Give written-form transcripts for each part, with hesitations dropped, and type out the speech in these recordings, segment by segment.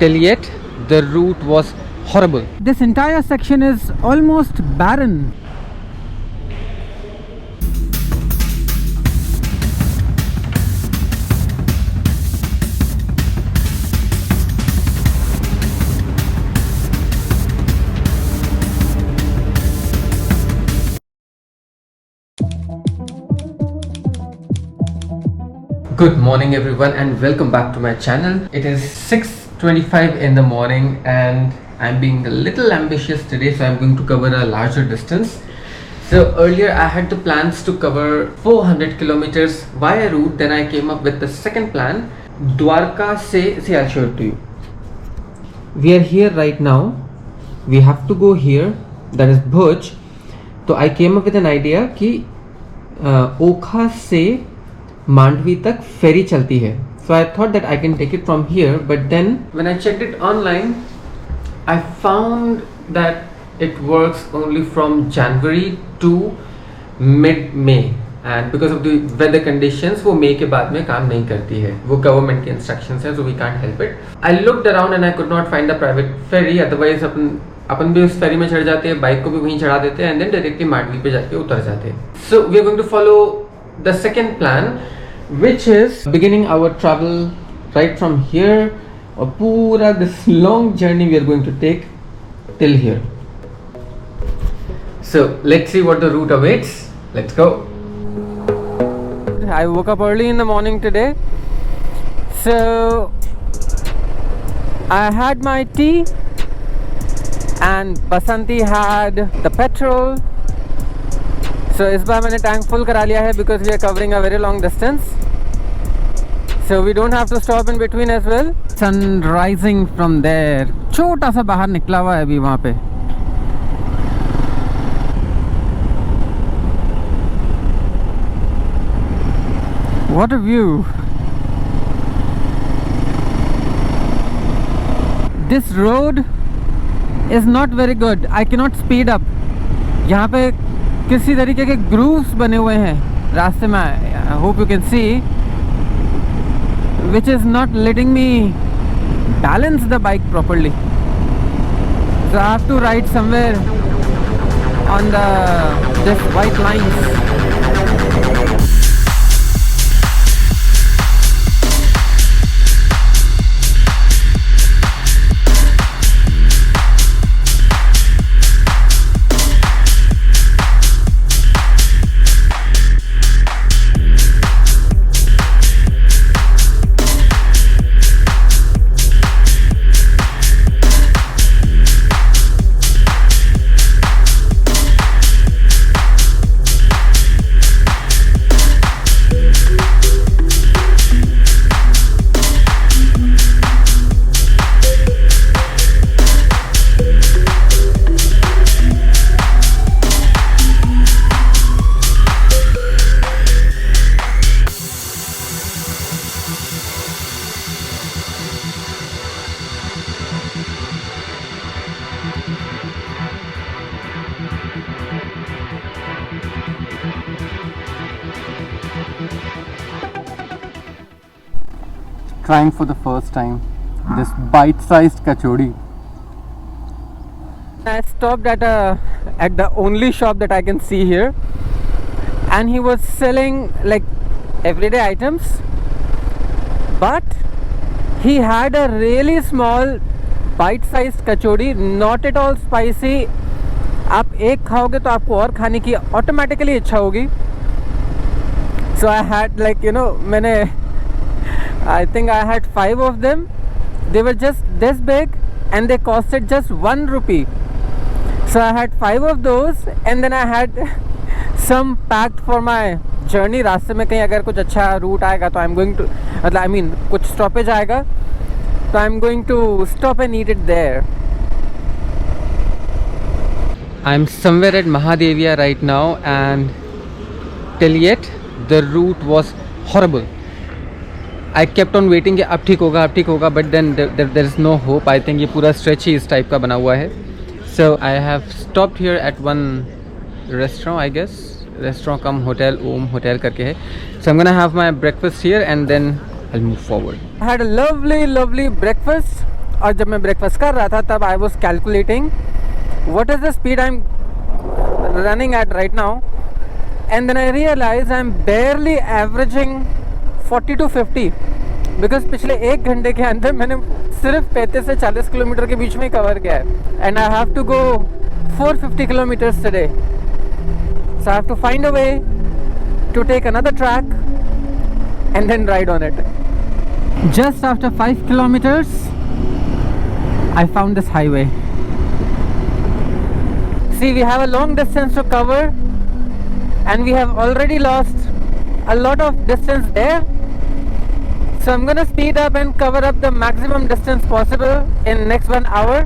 till yet the route was horrible. This entire section is almost barren. Good morning everyone and welcome back to my channel. It is 6:25 in the morning and I'm being a little ambitious today, so I'm going to cover a larger distance. So earlier I had the plans to cover 400 kilometers via route. Then I came up with the second plan, Dwarka se, see I'll show it to you. We are here right now. We have to go here, that is Bhuj. So I came up with an idea कि ओखा से मांडवी तक फेरी चलती है. So I thought that I can take it from here, but then when I checked it online, I found that it works only from January to mid-May, and because of the weather conditions वो May के बाद में काम नहीं करती है. वो government के instructions है, so we can't help it. I looked around and I could not find a private ferry. Otherwise अपन भी उस फेरी में चढ़ जाते हैं, बाइक को भी वहीं चढ़ा देते हैं, and then directly मांडवी पे जाके उतर जाते हैं. So we are going to follow the second plan, which is beginning our travel right from here, or pura this long journey we are going to take till here. So let's see what the route awaits. Let's go. I woke up early in the morning today, so I had my tea and Basanti had the petrol. So इस बार मैंने tank full करा लिया है because we are covering a very long distance, so we don't have to stop in between as well. Sun rising from there. छोटा सा बाहर निकला हुआ है अभी वहाँ पे. What a view. This road is not very good. I cannot speed up. यहाँ पे किसी तरीके के ग्रूव्स बने हुए हैं रास्ते में. I hope you can see, which is not letting me balance the bike properly. So I have to ride somewhere on this white lines. Trying for the first time this bite-sized kachori. I stopped at the only shop that I can see here, and he was selling like everyday items, but he had a really small bite-sized kachori, not at all spicy. आप एक खाओगे तो आपको और खाने की automatically इच्छा होगी. So I had मैंने I think I had 5 of them. They were just this big and they costed just 1 rupee. So I had 5 of those, and then I had some packed for my journey. रास्ते में कहीं अगर कुछ अच्छा root आएगा तो I'm going to, I mean कुछ stoppage आएगा तो I'm going to stop and eat it there. I'm somewhere at Mahadevia right now, and till yet the route was horrible. I kept on waiting कि अब ठीक होगा, but then there is no hope. I think ये पूरा stretch ही इस type का बना हुआ है. So I have stopped here at one restaurant, I guess. Restaurant cum hotel, Om Hotel करके है. So I'm gonna have my breakfast here and then I'll move forward. I had a lovely breakfast और जब मैं breakfast कर रहा था तब I was calculating what is the speed I'm running at right now, and then I realized I'm barely averaging 40 to 50 because पिछले 1 घंटे के अंदर मैंने सिर्फ 35 से 40 किलोमीटर के बीच में कवर किया है, and I have to go 450 kilometers today, so I have to find a way to take another track and then ride on it. Just after 5 kilometers I found this highway. See, we have a long distance to cover and we have already lost a lot of distance there, so I'm gonna speed up and cover up the maximum distance possible in next 1 hour.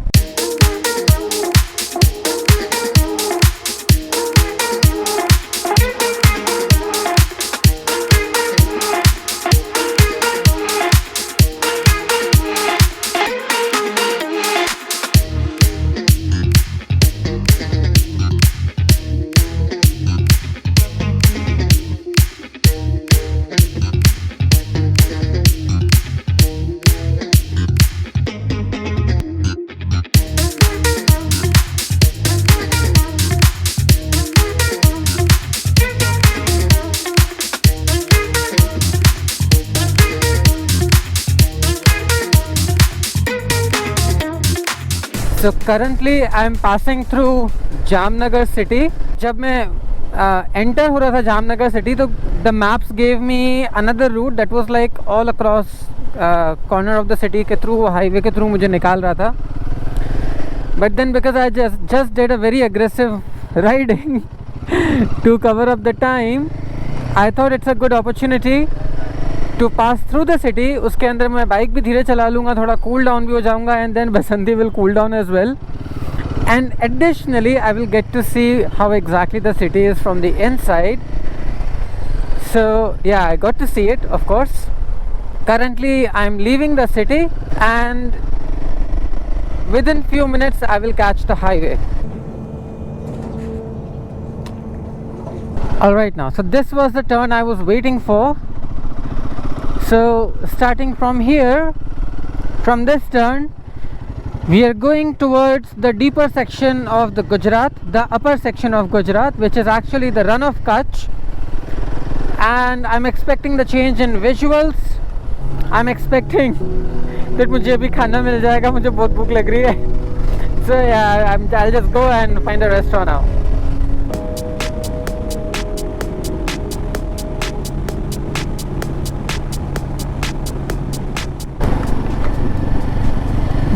So currently I am passing through Jamnagar city. जब मैं enter हो रहा था Jamnagar city तो the maps gave me another route that was like all across corner of the city के through, highway के through मुझे निकाल रहा था. But then because I just did a very aggressive riding to cover up the time, I thought it's a good opportunity to pass through the city. उसके अंदर मैं bike भी धीरे चला लूँगा, थोड़ा कूल डाउन भी हो जाऊँगा, and then Basanti will cool down as well, and additionally I will get to see how exactly the city is from the inside. So yeah, I got to see it, of course. Currently I'm leaving the city and within few minutes I will catch the highway. Alright, now so this was the turn I was waiting for. So starting from here, from this turn, we are going towards the deeper section of the Gujarat, the upper section of Gujarat, which is actually the run of Kutch. And I'm expecting the change in visuals. I'm expecting that मुझे भी खाना मिल जाएगा, मुझे बहुत भूख लग रही है. So yeah, I'll just go and find a restaurant now.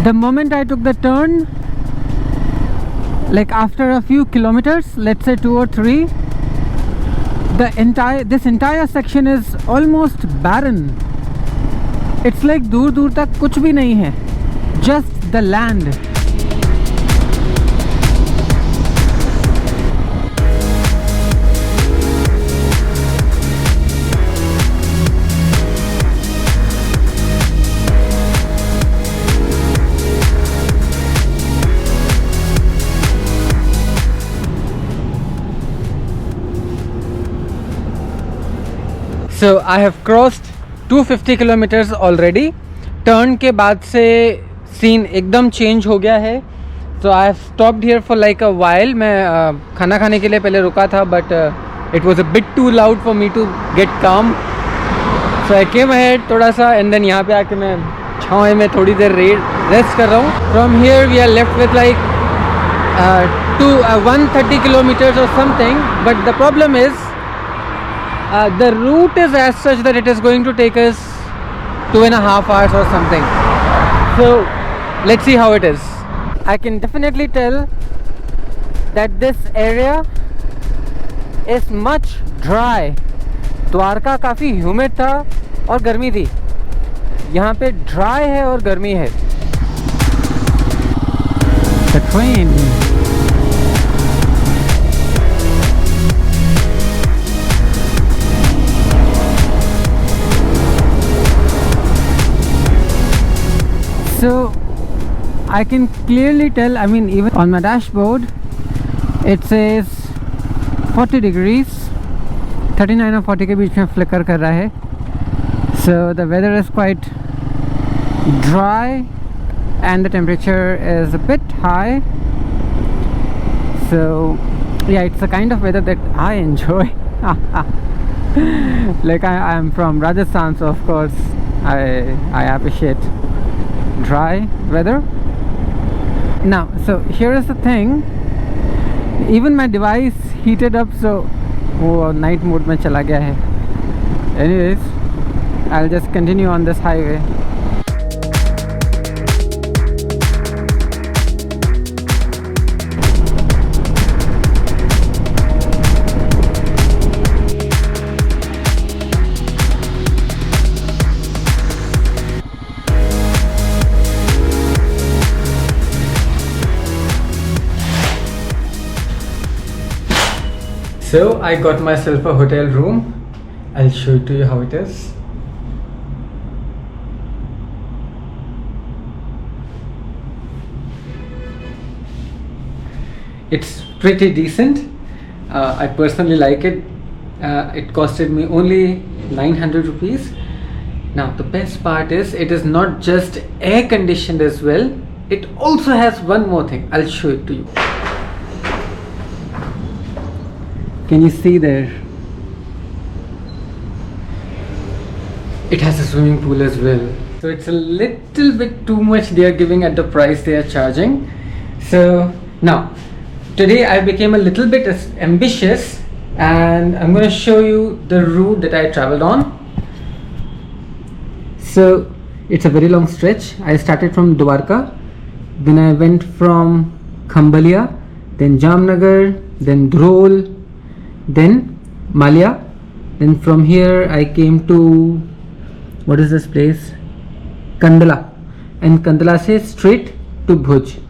The moment I took the turn, like after a few kilometers, let's say 2 or 3, this entire section is almost barren. It's like दूर दूर तक कुछ भी नहीं है, just the land. So I have crossed 250 kilometers already. Turn के बाद से scene एकदम change हो गया है. So I have stopped here for like a while. मैं खाना खाने के लिए पहले रुका था, but it was a bit too loud for me to get calm. So I came ahead थोड़ा सा, and then यहाँ पे आके मैं छाँव में थोड़ी देर रेस्ट कर रहा हूँ. From here we are left with like 130 kilometers or something. But the problem is the route is as such that it is going to take us 2.5 hours or something. So let's see how it is. I can definitely tell that this area is much dry. Dwarka काफ़ी humid था और गर्मी थी. यहाँ पे dry है और गर्मी है. The train. So I can clearly tell, I mean even on my dashboard it says 40 degrees, 39 और 40 के बीच में flicker कर रहा है. So the weather is quite dry and the temperature is a bit high. So yeah, it's the kind of weather that I enjoy. Like I'm from Rajasthan, so of course I appreciate dry weather. Now, so here is the thing, even my device heated up, so वो night mode में चला गया है. Anyways, I'll just continue on this highway. So I got myself a hotel room. I'll show it to you how it is. It's pretty decent. I personally like it. It costed me only 900 rupees. Now the best part is it is not just air conditioned as well. It also has one more thing. I'll show it to you. Can you see there? It has a swimming pool as well. So it's a little bit too much they are giving at the price they are charging. So now, today I became a little bit ambitious and I'm going to show you the route that I traveled on. So it's a very long stretch. I started from Dwarka, then I went from Khambhalia, then Jamnagar, then Dhrol, then Malia, then from here I came to, what is this place, Kandala, and Kandala se straight to Bhuj.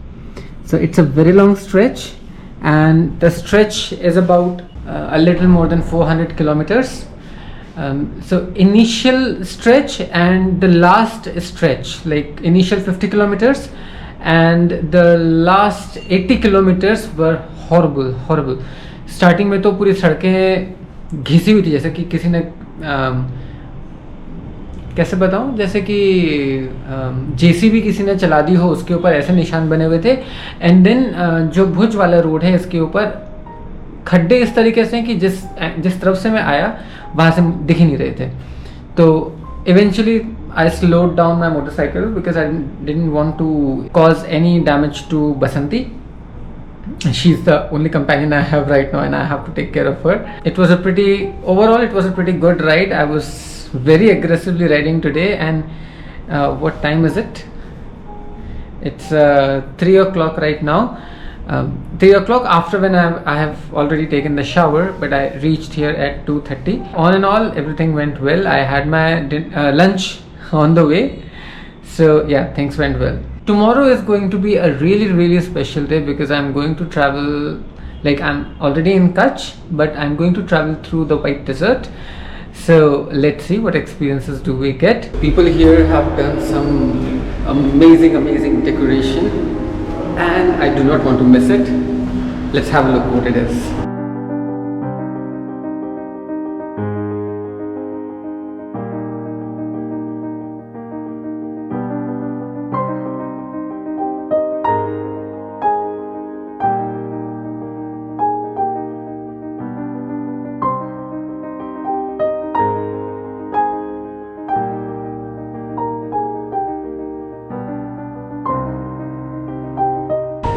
So it's a very long stretch, and the stretch is about a little more than 400 kilometers. So initial stretch and the last stretch, like initial 50 kilometers and the last 80 kilometers were horrible. Starting में तो पूरी सड़कें घिसी हुई थी, जैसे कि किसी ने कैसे बताऊं, जैसे कि जेसीबी किसी ने चला दी हो, उसके ऊपर ऐसे निशान बने हुए थे. एंड देन जो भुज वाला रोड है इसके ऊपर खड्डे इस तरीके से हैं कि जिस तरफ से मैं आया वहाँ से दिख ही नहीं रहे थे. तो eventually I slowed down my motorcycle because I didn't want to cause any damage to Basanti. She's the only companion I have right now and I have to take care of her. Overall it was a pretty good ride. I was very aggressively riding today. And what time is it? It's 3 o'clock right now. 3 o'clock after when I have already taken the shower, but I reached here at 2:30. All in all, everything went well. I had my lunch on the way. So yeah, things went well. Tomorrow is going to be a really special day because I'm going to travel, like I'm already in Kutch, but I'm going to travel through the White Desert. So let's see what experiences do we get. People here have done some amazing decoration and I do not want to miss it. Let's have a look what it is.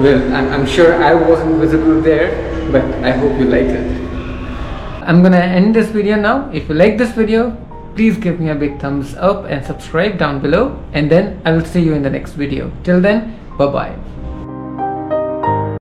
Well, I'm sure I wasn't visible there, but I hope you liked it. I'm gonna end this video now. If you like this video, please give me a big thumbs up and subscribe down below, and then I will see you in the next video. Till then, bye bye.